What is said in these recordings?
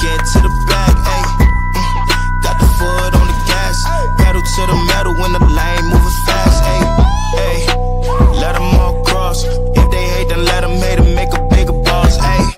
get to the bag, ayy. Got the foot on the gas, pedal to the metal when the lane moving fast, ayy. Let them all cross. If they hate, then let them hate and make a bigger boss, ayy.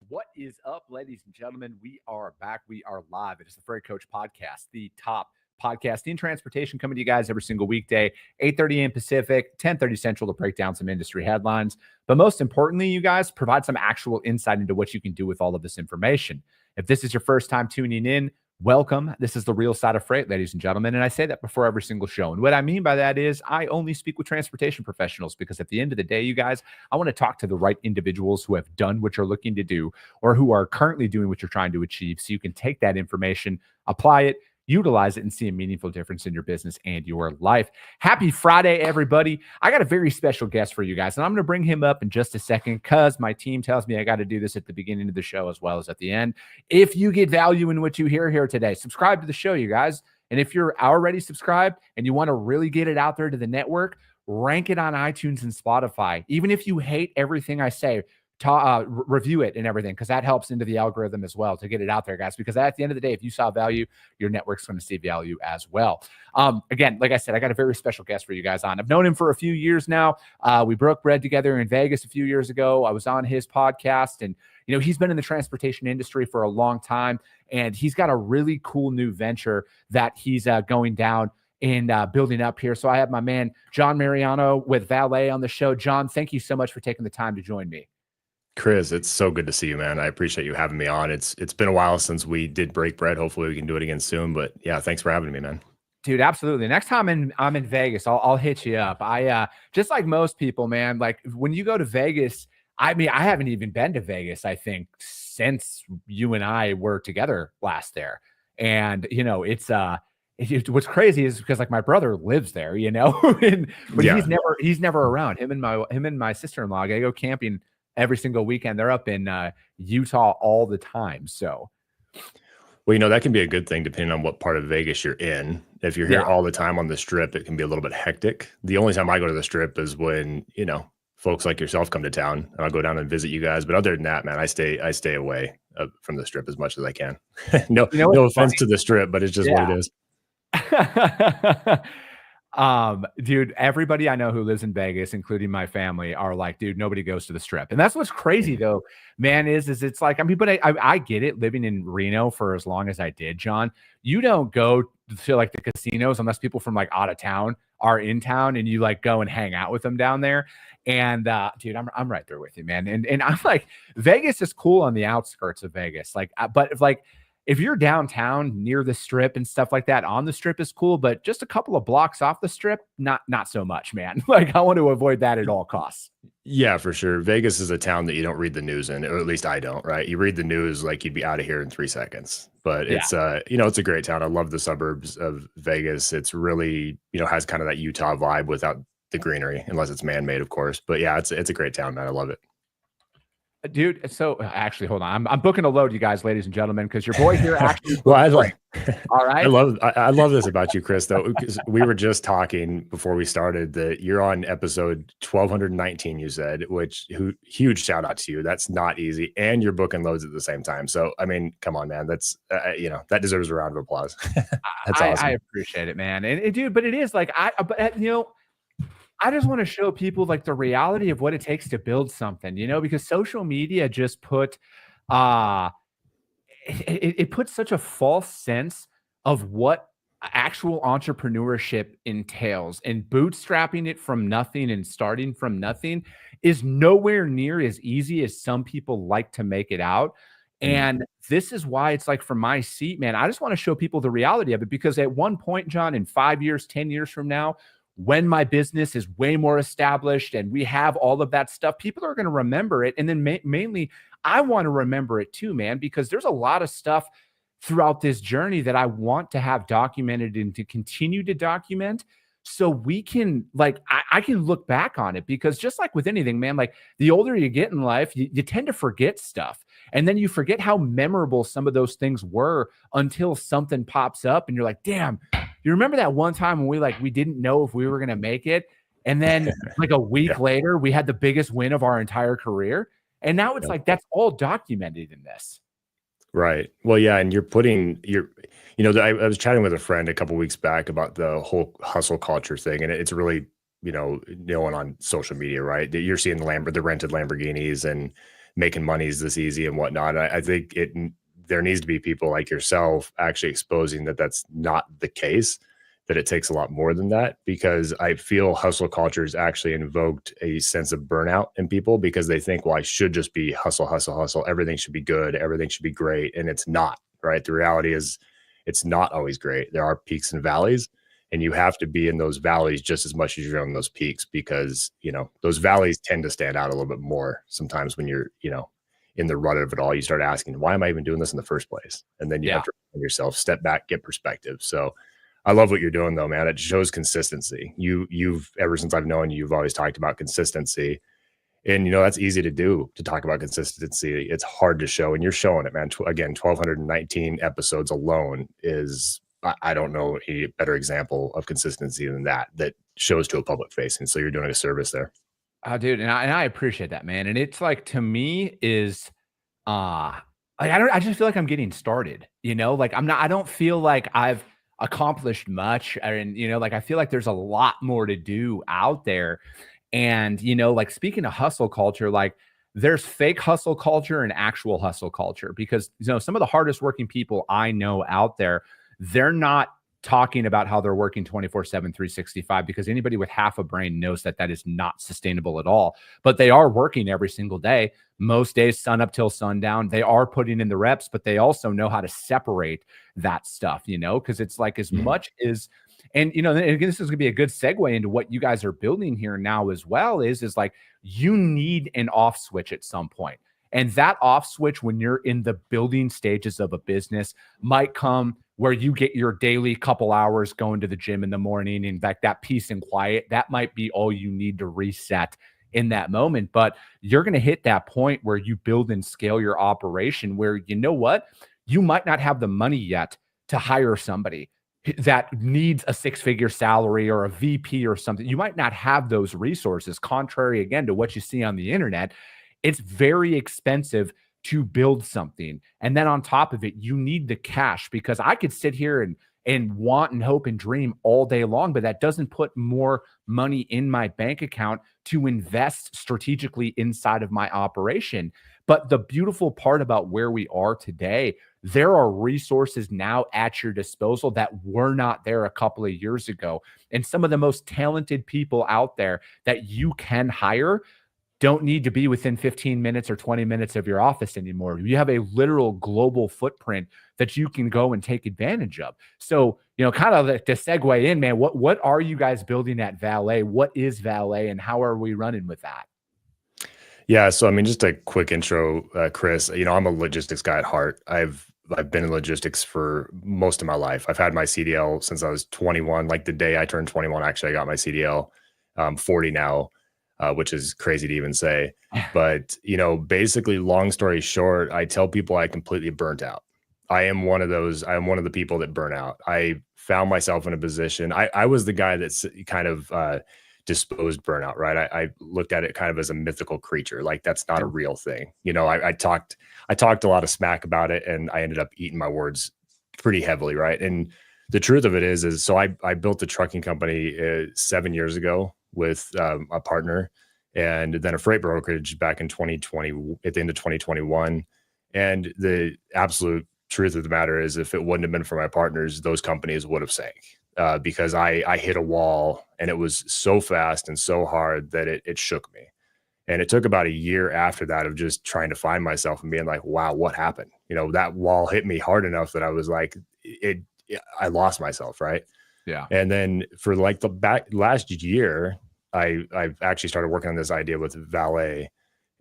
What is up, ladies and gentlemen? We are back. We are live. It is the Freight Coach Podcast, the top podcast in transportation, coming to you guys every single weekday, 8:30 a.m. Pacific, 10:30 Central, to break down some industry headlines. But most importantly, you guys provide some actual insight into what you can do with all of this information. If this is your first time tuning in, welcome. This is the real side of freight, ladies and gentlemen. And I say that before every single show. And what I mean by that is I only speak with transportation professionals, because at the end of the day, you guys, I want to talk to the right individuals who have done what you're looking to do or who are currently doing what you're trying to achieve, so you can take that information, apply it, utilize it, and see a meaningful difference in your business and your life. Happy Friday, everybody. I got a very special guest for you guys, and I'm going to bring him up in just a second because my team tells me I got to do this at the beginning of the show as well as at the end. If you get value in what you hear here today, subscribe to the show, you guys. And if you're already subscribed and you want to really get it out there to the network, rank it on iTunes and Spotify. Even if you hate everything I say, review it and everything, because that helps into the algorithm as well to get it out there, guys, because at the end of the day, if you saw value, your network's going to see value as well. Again, like I said, I got a very special guest for you guys on. I've known him for a few years now. We broke bread together in Vegas a few years ago. I was on his podcast, and he's been in the transportation industry for a long time, and he's got a really cool new venture that he's going down and building up here. So I have my man John Marienau with Valet on the show. John, thank you so much for taking the time to join me. Chris, it's so good to see you, man. I appreciate you having me on. It's been a while since we did break bread. Hopefully we can do it again soon. But yeah, thanks for having me, man. Dude, absolutely. Next time I'm in Vegas, I'll hit you up. I just like most people, man, like when you go to Vegas, I mean, I haven't even been to Vegas, I think, since you and I were together last there. And what's crazy is because like my brother lives there, but yeah. he's never around. Him and my sister-in-law, they go camping every single weekend. They're up in Utah all the time. So, well, that can be a good thing depending on what part of Vegas you're in. If you're here all the time on the Strip, it can be a little bit hectic. The only time I go to the Strip is when, folks like yourself come to town, and I'll go down and visit you guys. But other than that, man, I stay away from the Strip as much as I can. No offense to the Strip, but it's just what it is. Dude, everybody I know who lives in Vegas, including my family, are like, dude, nobody goes to the Strip. And that's what's crazy though, man, is it's like, but I get it, living in Reno for as long as I did, John. You don't go to like the casinos unless people from like out of town are in town, and you like go and hang out with them down there. And dude, I'm right there with you, man. And I'm like, Vegas is cool on the outskirts of Vegas. Like, but if you're downtown near the Strip and stuff like that, on the Strip is cool, but just a couple of blocks off the Strip, not so much, man. Like, I want to avoid that at all costs. Yeah, for sure. Vegas is a town that you don't read the news in, or at least I don't, right? You read the news like you'd be out of here in 3 seconds. But it's it's a great town. I love the suburbs of Vegas. It's really, has kind of that Utah vibe without the greenery, unless it's man-made, of course. But yeah, it's a great town, man. I love it. Dude, so actually, hold on. I'm booking a load, you guys, ladies and gentlemen, because your boy here actually. Well, all right. I love this about you, Chris, though, because we were just talking before we started that you're on episode 1219, you said, which huge shout out to you. That's not easy, and you're booking loads at the same time. So, I mean, come on, man. That's that deserves a round of applause. That's awesome. I appreciate it, man. And dude, but it is like I just want to show people like the reality of what it takes to build something, because social media just put it puts such a false sense of what actual entrepreneurship entails, and bootstrapping it from nothing and starting from nothing is nowhere near as easy as some people like to make it out. And this is why it's like, from my seat, man, I just want to show people the reality of it, because at one point, John, in 5 years, 10 years from now, when my business is way more established and we have all of that stuff, people are going to remember it. And then mainly, I want to remember it too, man, because there's a lot of stuff throughout this journey that I want to have documented and to continue to document, so we can, like, I can look back on it, because just like with anything, man, like the older you get in life, you tend to forget stuff. And then you forget how memorable some of those things were until something pops up and you're like, damn, you remember that one time when we didn't know if we were going to make it? And then like a week later, we had the biggest win of our entire career. And now it's like, that's all documented in this. Right. Well, yeah, and I was chatting with a friend a couple weeks back about the whole hustle culture thing, and it's really, known on social media, right? That you're seeing the rented Lamborghinis and making monies this easy and whatnot. I think there needs to be people like yourself actually exposing that that's not the case, that it takes a lot more than that, because I feel hustle culture has actually invoked a sense of burnout in people because they think, well, I should just be hustle, hustle, hustle. Everything should be good. Everything should be great. And it's not, right? The reality is it's not always great. There are peaks and valleys, and you have to be in those valleys just as much as you're on those peaks, because, those valleys tend to stand out a little bit more sometimes when you're, in the rut of it all. You start asking, why am I even doing this in the first place? And then you have to remind yourself, step back, get perspective. So I love what you're doing though, man. It shows consistency. You've ever since I've known you, you've always talked about consistency. And that's easy to do, to talk about consistency. It's hard to show, and you're showing it, man. Again, 1,219 episodes alone is, I don't know a better example of consistency than that shows to a public face. And so you're doing a service there. Dude, and I appreciate that, man. And it's like, to me is, I just feel like I'm getting started, like I don't feel like I've accomplished much. And, like, I feel like there's a lot more to do out there. And, like, speaking of hustle culture, like, there's fake hustle culture and actual hustle culture, because, some of the hardest working people I know out there, they're not talking about how they're working 24/7, 365, because anybody with half a brain knows that that is not sustainable at all. But they are working every single day, most days, sun up till sundown. They are putting in the reps, but they also know how to separate that stuff, because it's like, as much as, and, and again, this is going to be a good segue into what you guys are building here now as well, is like, you need an off switch at some point. And that off switch, when you're in the building stages of a business, might come where you get your daily couple hours going to the gym in the morning, and like that peace and quiet, that might be all you need to reset in that moment. But you're going to hit that point where you build and scale your operation where, you might not have the money yet to hire somebody that needs a six-figure salary or a VP or something. You might not have those resources, contrary again to what you see on the internet. It's very expensive to build something. And then on top of it, you need the cash, because I could sit here and want and hope and dream all day long, but that doesn't put more money in my bank account to invest strategically inside of my operation. But the beautiful part about where we are today, there are resources now at your disposal that were not there a couple of years ago. And some of the most talented people out there that you can hire don't need to be within 15 minutes or 20 minutes of your office anymore. You have a literal global footprint that you can go and take advantage of. So, kind of to segue in, man, what are you guys building at Valet? What is Valet, and how are we running with that? Yeah. So, I mean, just a quick intro, Chris, I'm a logistics guy at heart. I've been in logistics for most of my life. I've had my CDL since I was 21. Like the day I turned 21, actually, I got my CDL. I'm 40 now. Which is crazy to even say. But, basically, long story short, I tell people I completely burnt out. I am one of the people that burn out. I found myself in a position. I was the guy that's kind of disposed burnout, right? I looked at it kind of as a mythical creature. Like, that's not a real thing. I talked a lot of smack about it, and I ended up eating my words pretty heavily, right? And the truth of it is so I built a trucking company 7 years ago with a partner, and then a freight brokerage back in 2020, at the end of 2021. And the absolute truth of the matter is, if it wouldn't have been for my partners, those companies would have sank, because I hit a wall, and it was so fast and so hard that it shook me. And it took about a year after that of just trying to find myself and being like, wow, what happened? That wall hit me hard enough that I was like, I lost myself. Right. Yeah. And then for like last year, I've actually started working on this idea with Valet,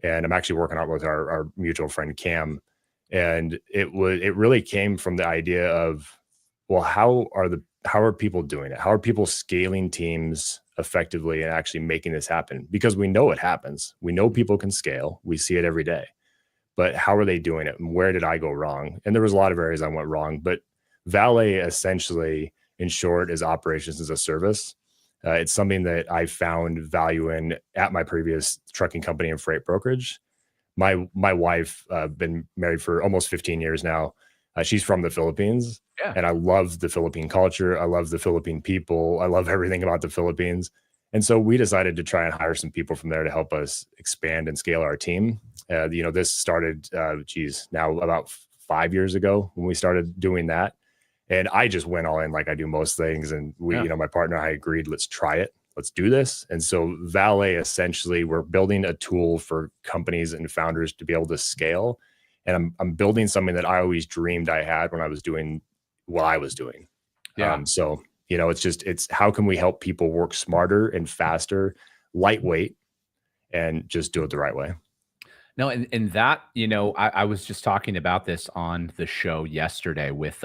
and I'm actually working on it with our mutual friend Cam. And it really came from the idea of, well, how are people doing it? How are people scaling teams effectively and actually making this happen? Because we know it happens. We know people can scale. We see it every day. But how are they doing it? And where did I go wrong? And there was a lot of areas I went wrong. But Valet, essentially, in short, is operations as a service. It's something that I found value in at my previous trucking company and freight brokerage. My wife, been married for almost 15 years now. She's from the Philippines, and I love the Philippine culture. I love the Philippine people. I love everything about the Philippines. And so we decided to try and hire some people from there to help us expand and scale our team. This started, now about 5 years ago when we started doing that. And I just went all in like I do most things. And my partner and I agreed, let's try it. Let's do this. And so Valet, essentially, we're building a tool for companies and founders to be able to scale. And I'm building something that I always dreamed I had when I was doing what I was doing. It's how can we help people work smarter and faster, lightweight, and just do it the right way. No, and that, I was just talking about this on the show yesterday with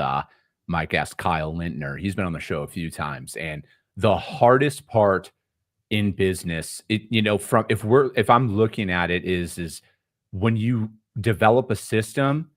my guest, Kyle Lintner. He's been on the show a few times. And the hardest part in business, if I'm looking at it is when you develop a system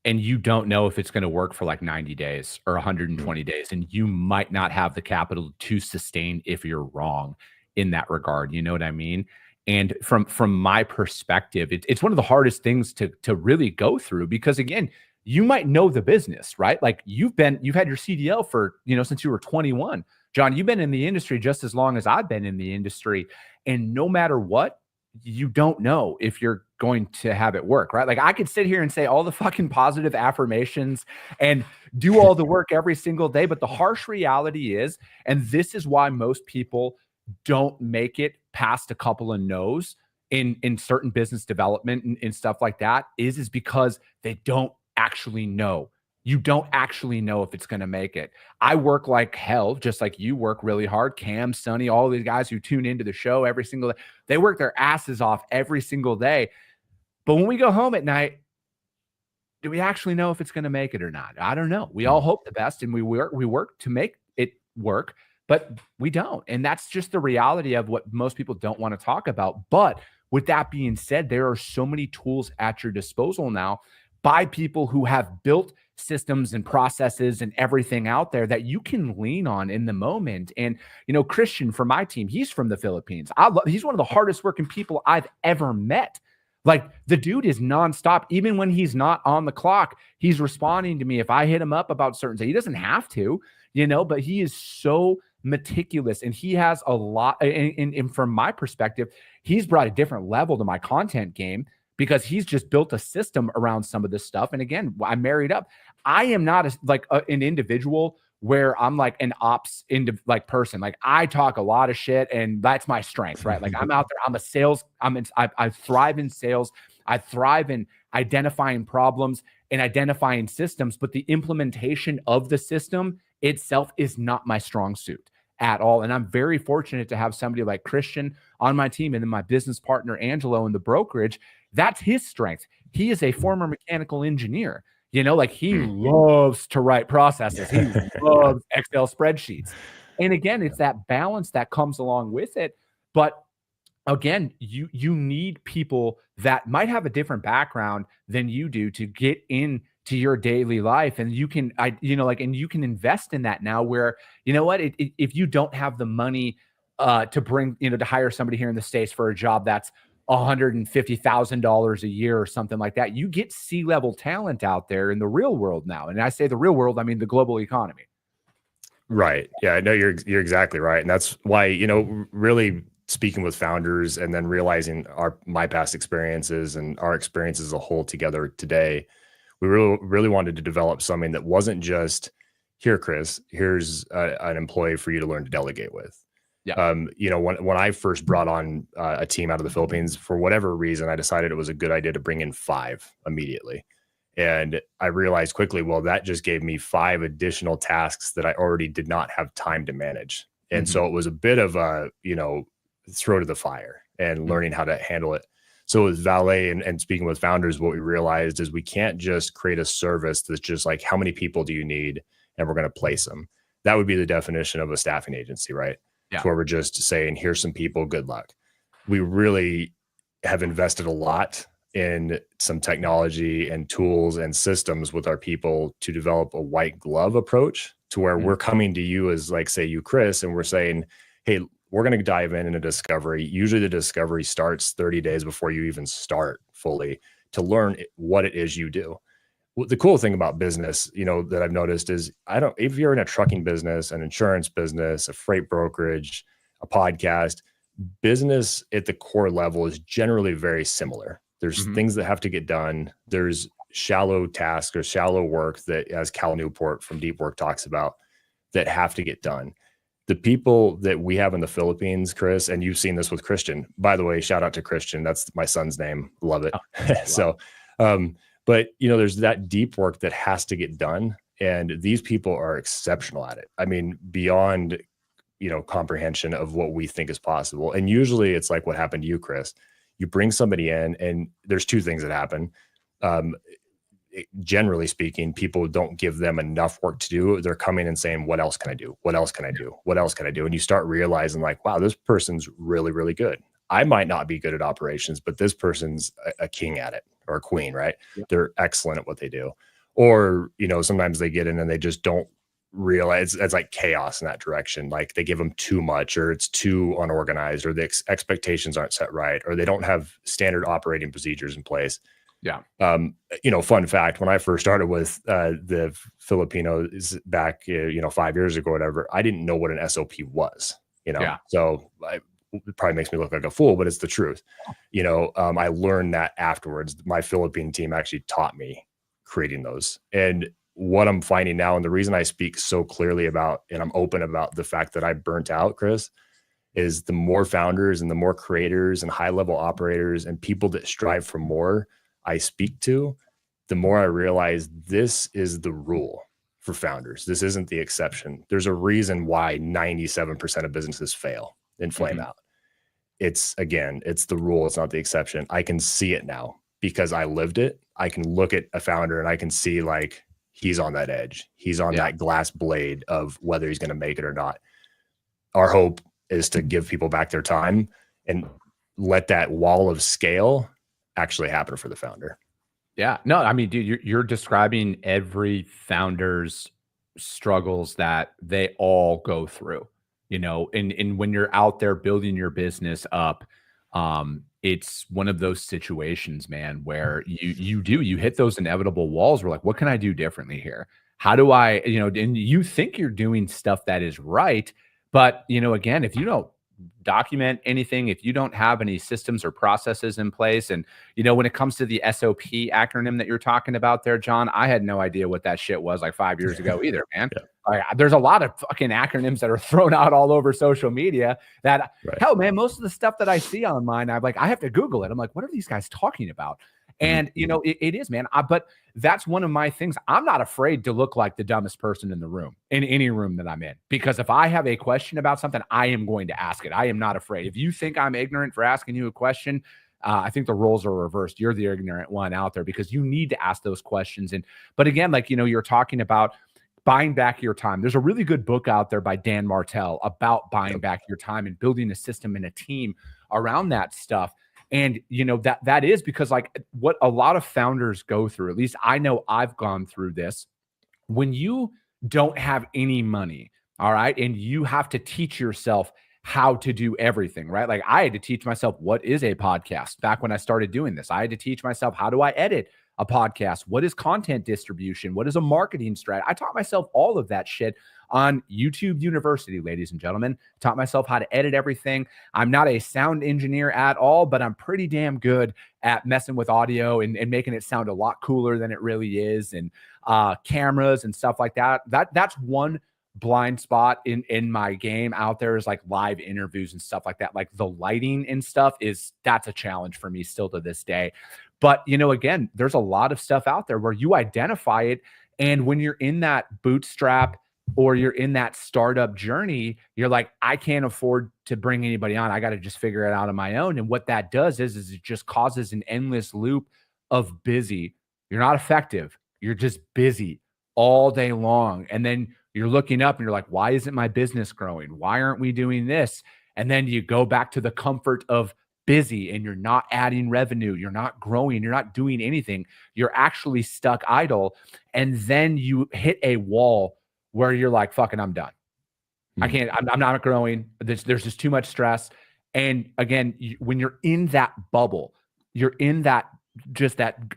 and you don't know if it's going to work for like 90 days or 120 days, and you might not have the capital to sustain if you're wrong in that regard. You know what I mean? And from my perspective, it's one of the hardest things to really go through, because again, you might know the business, right? Like you've had your CDL for, since you were 21. John, you've been in the industry just as long as I've been in the industry. And no matter what, you don't know if you're going to have it work, right? Like I could sit here and say all the fucking positive affirmations and do all the work every single day. But the harsh reality is, and this is why most people don't make it past a couple of no's in certain business development and stuff like that, is because they don't actually know. You don't actually know if it's going to make it. I work like hell, just like you work really hard. Cam, Sonny, all these guys who tune into the show every single day, they work their asses off every single day. But when we go home at night, do we actually know if it's going to make it or not? I don't know. We all hope the best, and we work to make it work, but we don't. And that's just the reality of what most people don't want to talk about. But with that being said, there are so many tools at your disposal now by people who have built systems and processes and everything out there that you can lean on in the moment. And, Christian from my team, he's from the Philippines. He's one of the hardest working people I've ever met. Like the dude is nonstop. Even when he's not on the clock, he's responding to me if I hit him up about certain things. He doesn't have to, but he is so meticulous, and he has a lot. And from my perspective, he's brought a different level to my content game, because he's just built a system around some of this stuff. And again, I'm married up. I am not an individual where I'm like an ops person. Like I talk a lot of shit, and that's my strength, right? Like I'm out there, I'm a sales, I thrive in sales. I thrive in identifying problems and identifying systems, but the implementation of the system itself is not my strong suit at all. And I'm very fortunate to have somebody like Christian on my team, and then my business partner, Angelo, in the brokerage. That's his strength. He is a former mechanical engineer. He loves to write processes. He loves Excel spreadsheets. And again, it's that balance that comes along with it. But again, you need people that might have a different background than you do to get into your daily life. And you can, and you can invest in that now, where, if you don't have the money to bring, to hire somebody here in the States for a job that's $150,000 a year or something like that, you get C-level talent out there in the real world now. And I say the real world, I mean the global economy. Right. Yeah, I know you're exactly right. And that's why, really speaking with founders and then realizing my past experiences and our experiences as a whole together today, we really wanted to develop something that wasn't just, here, Chris, here's an employee for you to learn to delegate with. Yeah. When I first brought on a team out of the Philippines, for whatever reason, I decided it was a good idea to bring in 5 immediately. And I realized quickly, well, that just gave me 5 additional tasks that I already did not have time to manage. And so it was a bit of a, throw to the fire and learning how to handle it. So with Valet and speaking with founders, what we realized is we can't just create a service that's just like, how many people do you need? And we're going to place them. That would be the definition of a staffing agency, right? Yeah. Where we're just saying, here's some people, good luck. We really have invested a lot in some technology and tools and systems with our people to develop a white glove approach to where we're coming to you as, like, say you, Chris, and we're saying, hey, we're going to dive in a discovery. Usually the discovery starts 30 days before you even start fully to learn what it is you do. The cool thing about business, that I've noticed is if you're in a trucking business, an insurance business, a freight brokerage, a podcast, business at the core level is generally very similar. There's things that have to get done. There's shallow tasks or shallow work that, as Cal Newport from Deep Work talks about, that have to get done. The people that we have in the Philippines, Chris, and you've seen this with Christian, by the way, shout out to Christian. That's my son's name. Love it. So, but there's that deep work that has to get done. And these people are exceptional at it. I mean, beyond, comprehension of what we think is possible. And usually it's like what happened to you, Chris. You bring somebody in and there's two things that happen. Generally speaking, people don't give them enough work to do. They're coming and saying, what else can I do? What else can I do? What else can I do? And you start realizing like, wow, this person's really, really good. I might not be good at operations, but this person's a king at it, or a queen, right? Yep. They're excellent at what they do. Or, sometimes they get in and they just don't realize it's like chaos in that direction. Like they give them too much, or it's too unorganized, or the expectations aren't set right, or they don't have standard operating procedures in place. Yeah. Fun fact, when I first started with the Filipinos back, 5 years ago, whatever, I didn't know what an SOP was, so it probably makes me look like a fool, but it's the truth. I learned that afterwards. My Philippine team actually taught me creating those. And what I'm finding now, and the reason I speak so clearly about, and I'm open about the fact that I burnt out, Chris, is the more founders and the more creators and high level operators and people that strive for more I speak to, the more I realize this is the rule for founders. This isn't the exception. There's a reason why 97% of businesses fail and flame out. It's the rule. It's not the exception. I can see it now because I lived it. I can look at a founder and I can see like he's on that edge. He's on that glass blade of whether he's going to make it or not. Our hope is to give people back their time and let that wall of scale actually happen for the founder. Yeah, no, I mean, dude, you're describing every founder's struggles that they all go through, and when you're out there building your business up, it's one of those situations, man, where you hit those inevitable walls where like, what can I do differently here? How do I, and you think you're doing stuff that is right, but again, if you don't document anything, if you don't have any systems or processes in place, and when it comes to the SOP acronym that you're talking about there, John, I had no idea what that shit was like 5 years ago either, man. Like, there's a lot of fucking acronyms that are thrown out all over social media that hell, man, most of the stuff that I see online, I have to Google it. I'm like, what are these guys talking about? And it is, man. But that's one of my things. I'm not afraid to look like the dumbest person in the room, in any room that I'm in, because if I have a question about something, I am going to ask it. I am not afraid. If you think I'm ignorant for asking you a question, I think the roles are reversed. You're the ignorant one out there because you need to ask those questions. But again, like, you're talking about buying back your time. There's a really good book out there by Dan Martell about buying back your time and building a system and a team around that stuff. And, that is because like what a lot of founders go through, at least I know I've gone through this, when you don't have any money, all right, and you have to teach yourself how to do everything, right? Like I had to teach myself what is a podcast back when I started doing this. I had to teach myself, how do I edit a podcast? What is content distribution? What is a marketing strat? I taught myself all of that shit on YouTube University, ladies and gentlemen. Taught myself how to edit everything. I'm not a sound engineer at all, but I'm pretty damn good at messing with audio and making it sound a lot cooler than it really is, and cameras and stuff like that. That's one blind spot in my game out there, is like live interviews and stuff like that. Like the lighting and stuff that's a challenge for me still to this day. But, again, there's a lot of stuff out there where you identify it. And when you're in that bootstrap or you're in that startup journey, you're like, I can't afford to bring anybody on. I got to just figure it out on my own. And what that does is it just causes an endless loop of busy. You're not effective. You're just busy all day long. And then you're looking up and you're like, why isn't my business growing? Why aren't we doing this? And then you go back to the comfort of busy and you're not adding revenue. You're not growing. You're not doing anything. You're actually stuck idle. And then you hit a wall where you're like, fucking, I'm done. I can't, I'm not growing. There's just too much stress. And again, when you're in that bubble, you're in that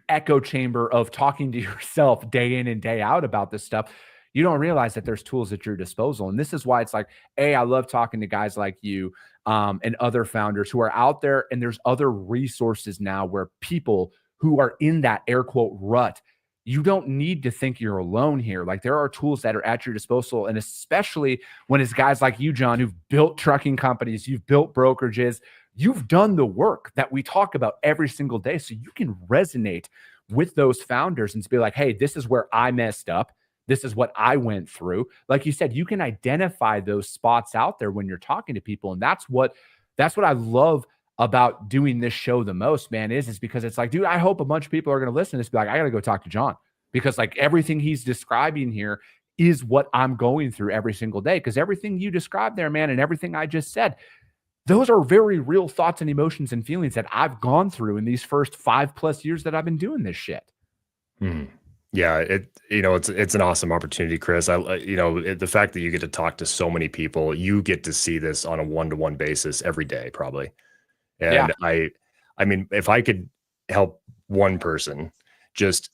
echo chamber of talking to yourself day in and day out about this stuff. You don't realize that there's tools at your disposal. And this is why it's like, I love talking to guys like you and other founders who are out there. And there's other resources now where people who are in that air quote rut, you don't need to think you're alone here. Like, there are tools that are at your disposal. And especially when it's guys like you, John, who've built trucking companies, you've built brokerages, you've done the work that we talk about every single day. So you can resonate with those founders and be like, hey, this is where I messed up. This is what I went through. Like you said, you can identify those spots out there when you're talking to people. And that's what I love about doing this show the most, man, is because it's like, dude, I hope a bunch of people are going to listen to this, be like, I got to go talk to John, because like everything he's describing here is what I'm going through every single day. Because everything you described there, man, and everything I just said, those are very real thoughts and emotions and feelings that I've gone through in these first 5+ years that I've been doing this shit. Yeah, it's an awesome opportunity, Chris. The fact that you get to talk to so many people, you get to see this on a one-to-one basis every day, probably. And I mean, if I could help one person just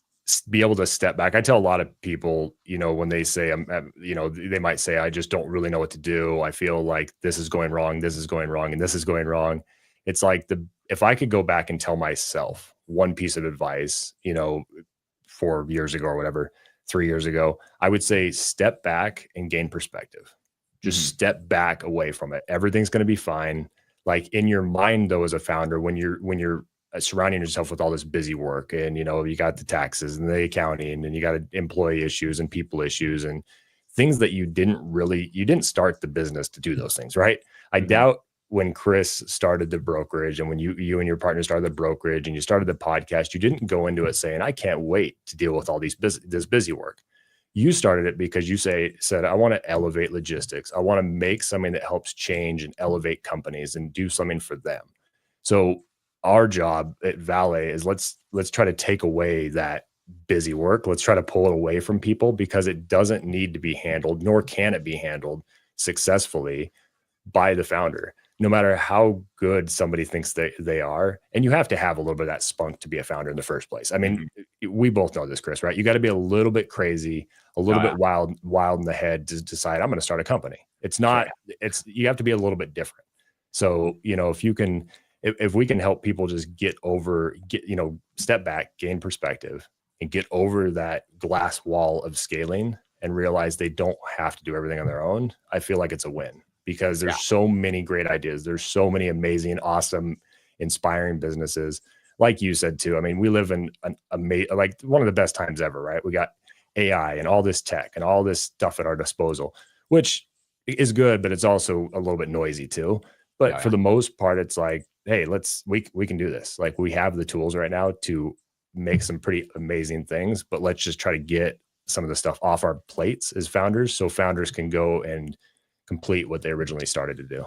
be able to step back. I tell a lot of people, when they say, they might say, I just don't really know what to do. I feel like this is going wrong, this is going wrong, and this is going wrong. It's like if I could go back and tell myself one piece of advice, 4 years ago or whatever, 3 years ago, I would say, step back and gain perspective. Just step back away from it. Everything's going to be fine. Like, in your mind, though, as a founder, when you're surrounding yourself with all this busy work, and you got the taxes and the accounting, and you got employee issues and people issues and things that you didn't start the business to do those things, right? I doubt when Chris started the brokerage, and when you and your partner started the brokerage and you started the podcast, you didn't go into it saying, I can't wait to deal with all this busy work. You started it because you said, I want to elevate logistics. I want to make something that helps change and elevate companies and do something for them. So our job at Valet is let's try to take away that busy work. Let's try to pull it away from people, because it doesn't need to be handled, nor can it be handled successfully by the founder, no matter how good somebody thinks they are. And you have to have a little bit of that spunk to be a founder in the first place. I mean, we both know this, Chris, right? You got to be a little bit crazy, a little bit wild in the head to decide, I'm going to start a company. It's not, you have to be a little bit different. So, if we can help people just step back, gain perspective, and get over that glass wall of scaling and realize they don't have to do everything on their own, I feel like it's a win. Because there's so many great ideas. There's so many amazing, awesome, inspiring businesses. Like you said too, I mean, we live in like one of the best times ever, right? We got AI and all this tech and all this stuff at our disposal, which is good, but it's also a little bit noisy too. But for the most part, it's like, hey, we can do this. Like, we have the tools right now to make some pretty amazing things, but let's just try to get some of the stuff off our plates as founders, so founders can go and complete what they originally started to do.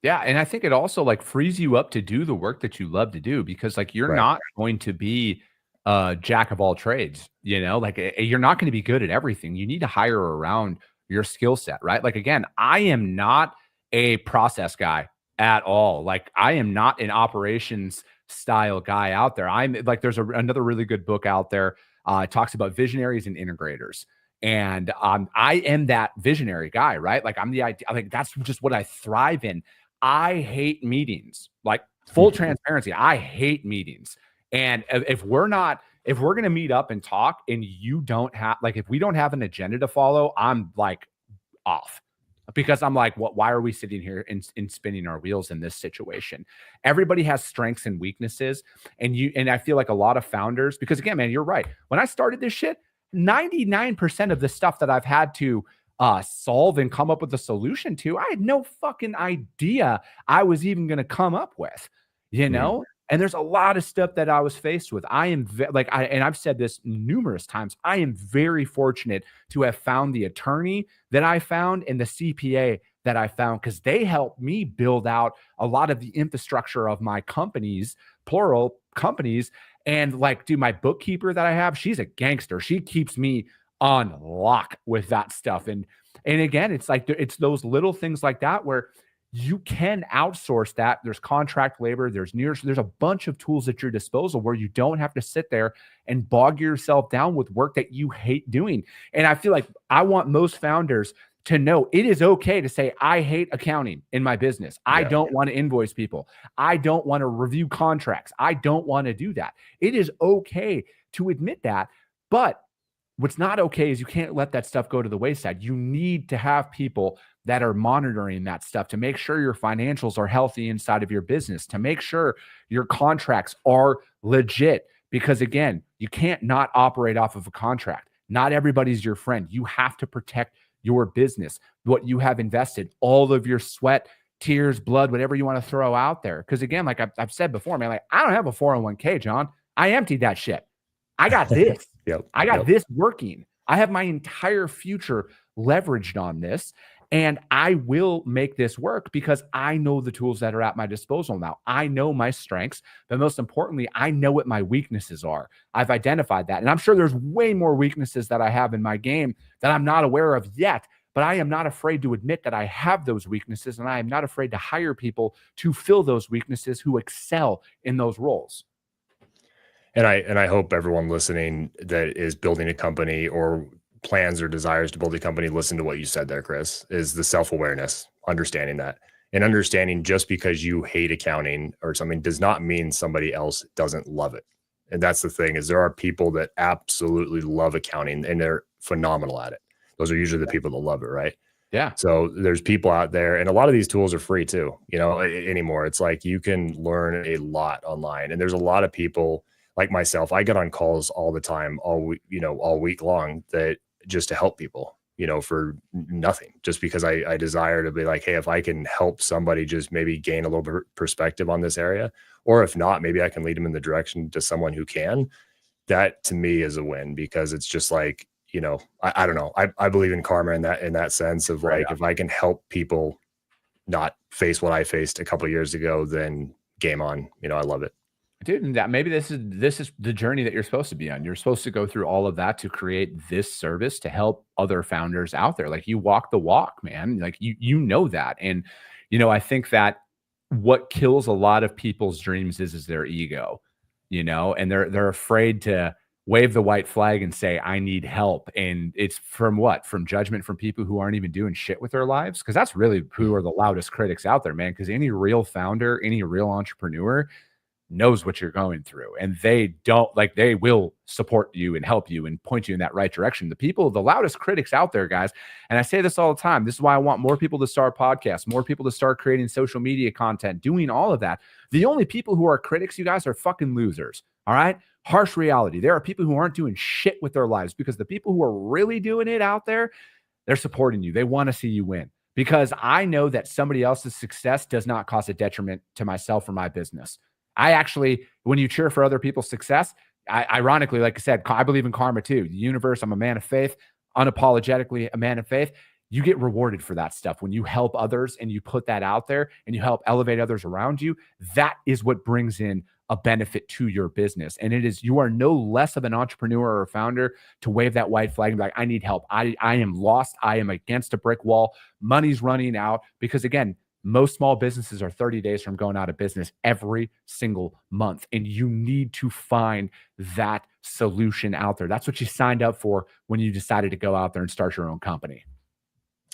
Yeah. And I think it also like frees you up to do the work that you love to do, because like you're not going to be a jack of all trades, like you're not going to be good at everything. You need to hire around your skill set, right? Like, again, I am not a process guy at all. Like, I am not an operations style guy out there. I'm like, there's another really good book out there. It talks about visionaries and integrators. And I am that visionary guy, right? Like, I'm the idea. Like, that's just what I thrive in. I hate meetings. Like, full transparency, I hate meetings. And if we're going to meet up and talk, and you don't have, like, if we don't have an agenda to follow, I'm like off, because I'm like, why are we sitting here and spinning our wheels in this situation? Everybody has strengths and weaknesses. And I feel like a lot of founders, because again, man, you're right. When I started this shit, 99% of the stuff that I've had to solve and come up with a solution to, I had no fucking idea I was even going to come up with, And there's a lot of stuff that I was faced with. I am and I've said this numerous times, I am very fortunate to have found the attorney that I found and the CPA that I found, because they helped me build out a lot of the infrastructure of my companies, plural companies. And like, dude, my bookkeeper that I have, she's a gangster. She keeps me on lock with that stuff. And And again, it's like, it's those little things like that where you can outsource that. There's contract labor, there's a bunch of tools at your disposal where you don't have to sit there and bog yourself down with work that you hate doing. And I feel like I want most founders to know it is okay to say, I hate accounting in my business. I don't want to invoice people. I don't want to review contracts. I don't want to do that. It is okay to admit that. But what's not okay is you can't let that stuff go to the wayside. You need to have people that are monitoring that stuff to make sure your financials are healthy inside of your business, to make sure your contracts are legit. Because again, you can't not operate off of a contract. Not everybody's your friend. You have to protect your business, what you have invested, all of your sweat, tears, blood, whatever you want to throw out there. Because again, like I've said before, man, like I don't have a 401k, John. I emptied that shit. I got this. I got this working. I have my entire future leveraged on this. And I will make this work because I know the tools that are at my disposal now. I know my strengths, but most importantly, I know what my weaknesses are. I've identified that. And I'm sure there's way more weaknesses that I have in my game that I'm not aware of yet, but I am not afraid to admit that I have those weaknesses, and I am not afraid to hire people to fill those weaknesses who excel in those roles. And I hope everyone listening that is building a company or plans or desires to build a company, listen to what you said there, Chris, is the self-awareness, understanding that, and understanding just because you hate accounting or something does not mean somebody else doesn't love it. And that's the thing, is there are people that absolutely love accounting and they're phenomenal at it. Those are usually the people that love it, right? Yeah. So there's people out there, and a lot of these tools are free too, anymore. It's like you can learn a lot online, and there's a lot of people like myself. I get on calls all the time, all week long, that just to help people, for nothing, just because I desire to be like, hey, if I can help somebody just maybe gain a little bit of perspective on this area, or if not, maybe I can lead them in the direction to someone who can. That to me is a win, because it's just like, I don't know. I believe in karma in that sense of like, if I can help people not face what I faced a couple of years ago, then game on. I love it. Dude, and that maybe this is the journey that you're supposed to be on. You're supposed to go through all of that to create this service to help other founders out there. Like, you walk the walk, man. Like you know that. And I think that what kills a lot of people's dreams is their ego, and they're afraid to wave the white flag and say, I need help. And it's from what? From judgment from people who aren't even doing shit with their lives. Because that's really who are the loudest critics out there, man. Because any real founder, any real entrepreneur knows what you're going through, and they will support you and help you and point you in that right direction. The loudest critics out there, guys, and I say this all the time, this is why I want more people to start podcasts, more people to start creating social media content, doing all of that. The only people who are critics, you guys, are fucking losers. All right. Harsh reality. There are people who aren't doing shit with their lives, because the people who are really doing it out there, they're supporting you. They want to see you win, because I know that somebody else's success does not cause a detriment to myself or my business. I actually, when you cheer for other people's success, ironically, like I said, I believe in karma too. The universe, I'm a man of faith, unapologetically a man of faith. You get rewarded for that stuff. When you help others and you put that out there and you help elevate others around you, that is what brings in a benefit to your business. And you are no less of an entrepreneur or a founder to wave that white flag and be like, I need help. I am lost. I am against a brick wall. Money's running out. Because again, most small businesses are 30 days from going out of business every single month. And you need to find that solution out there. That's what you signed up for when you decided to go out there and start your own company.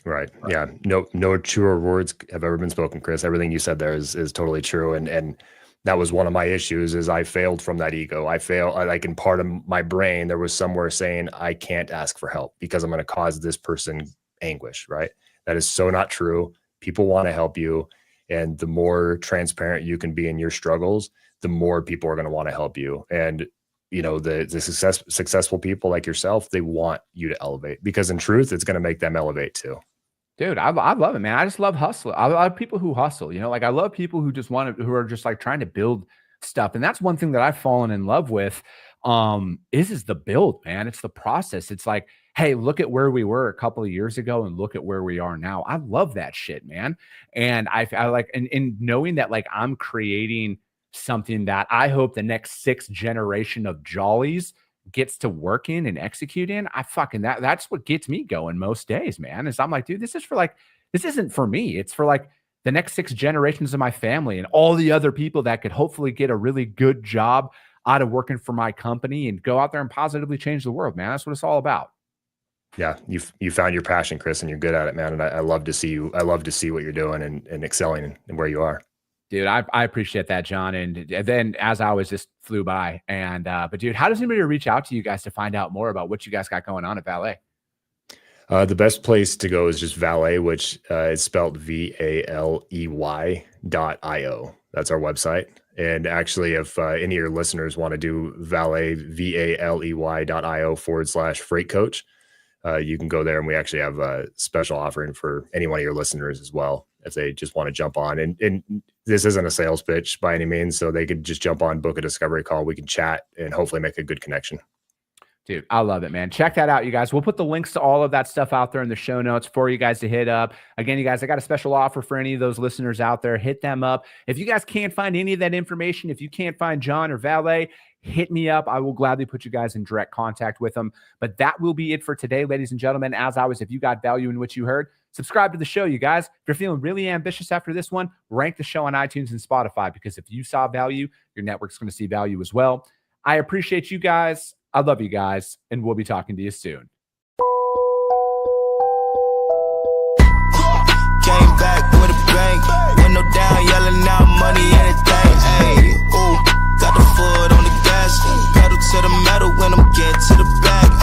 Right. Yeah. No truer words have ever been spoken, Chris. Everything you said there is totally true. And that was one of my issues, is I failed from that ego. Like in part of my brain, there was somewhere saying, I can't ask for help because I'm going to cause this person anguish. Right. That is so not true. People want to help you. And the more transparent you can be in your struggles, the more people are going to want to help you. And, the successful people like yourself, they want you to elevate, because in truth, it's going to make them elevate too. Dude, I love it, man. I just love hustle. I love people who hustle, like I love people who who are just like trying to build stuff. And that's one thing that I've fallen in love with, is the build, man. It's the process. It's like, hey, look at where we were a couple of years ago and look at where we are now. I love that shit, man. And I like, and knowing that like I'm creating something that I hope the next 6th generation of Jollies gets to work in and execute in, that's what gets me going most days, man. Is I'm like, dude, this isn't for me. It's for like the next 6 generations of my family and all the other people that could hopefully get a really good job out of working for my company and go out there and positively change the world, man. That's what it's all about. Yeah, you found your passion, Chris, and you're good at it, man. And I love to see you. I love to see what you're doing and excelling in where you are. Dude, I appreciate that, John. And then as I always just flew by. And but dude, how does anybody reach out to you guys to find out more about what you guys got going on at Valet? The best place to go is just Valet, which is spelled VALEY.io. That's our website. And actually, if any of your listeners want to do Valet, VALEY.io/freight coach, you can go there, and we actually have a special offering for any one of your listeners as well, if they just want to jump on. And this isn't a sales pitch by any means, so they could just jump on, book a discovery call. We can chat and hopefully make a good connection. Dude, I love it, man. Check that out, you guys. We'll put the links to all of that stuff out there in the show notes for you guys to hit up. Again, you guys, I got a special offer for any of those listeners out there. Hit them up. If you guys can't find any of that information, if you can't find John or Valet, hit me up. I will gladly put you guys in direct contact with them. But that will be it for today, ladies and gentlemen. As always, if you got value in what you heard, subscribe to the show, you guys. If you're feeling really ambitious after this one, rank the show on iTunes and Spotify, because if you saw value, your network's going to see value as well. I appreciate you guys. I love you guys, and we'll be talking to you soon. Came back with a bang, window down, yelling out money, anything. Hey, ooh, got the foot on the gas, pedal to the metal when I'm getting to the back.